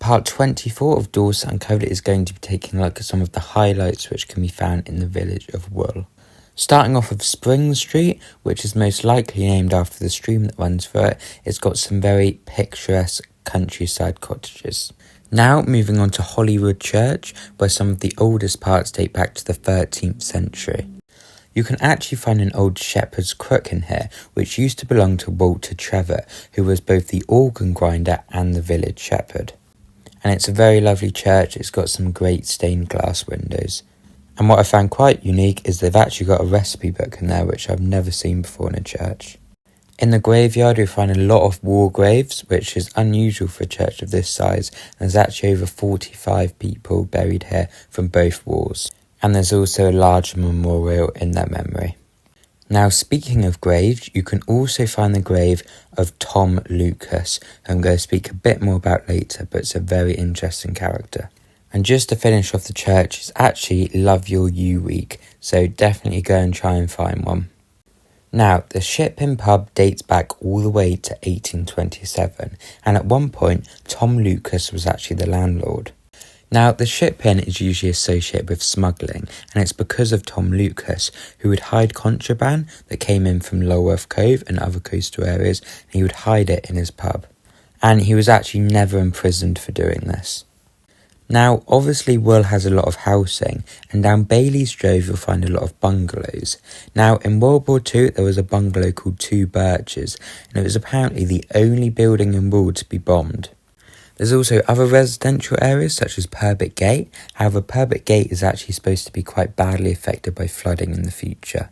Part 24 of Dorset Uncovered is going to be taking a look at some of the highlights which can be found in the village of Wool. Starting off with Spring Street, which is most likely named after the stream that runs through it, it's got some very picturesque countryside cottages. Now moving on to Holyrood Church, where some of the oldest parts date back to the 13th century. You can actually find an old shepherd's crook in here, which used to belong to Walter Trevor, who was both the organ grinder and the village shepherd. And it's a very lovely church. It's got some great stained glass windows. And what I found quite unique is they've actually got a recipe book in there, which I've never seen before in a church. In the graveyard, we find a lot of war graves, which is unusual for a church of this size. There's actually over 45 people buried here from both wars. And there's also a large memorial in their memory. Now, speaking of graves, you can also find the grave of Tom Lucas, who I'm going to speak a bit more about later, but it's a very interesting character. And just to finish off the church, it's actually Love Your U Week, so definitely go and try and find one. Now, the Ship Inn pub dates back all the way to 1827, and at one point, Tom Lucas was actually the landlord. Now, the Ship Inn is usually associated with smuggling, and it's because of Tom Lucas, who would hide contraband that came in from Lulworth Cove and other coastal areas, and he would hide it in his pub. And he was actually never imprisoned for doing this. Now, obviously, Wool has a lot of housing, and down Bailey's Drove you'll find a lot of bungalows. Now, in World War II, there was a bungalow called Two Birches, and it was apparently the only building in Wool to be bombed. There's also other residential areas such as Purbeck Gate. However, Purbeck Gate is actually supposed to be quite badly affected by flooding in the future.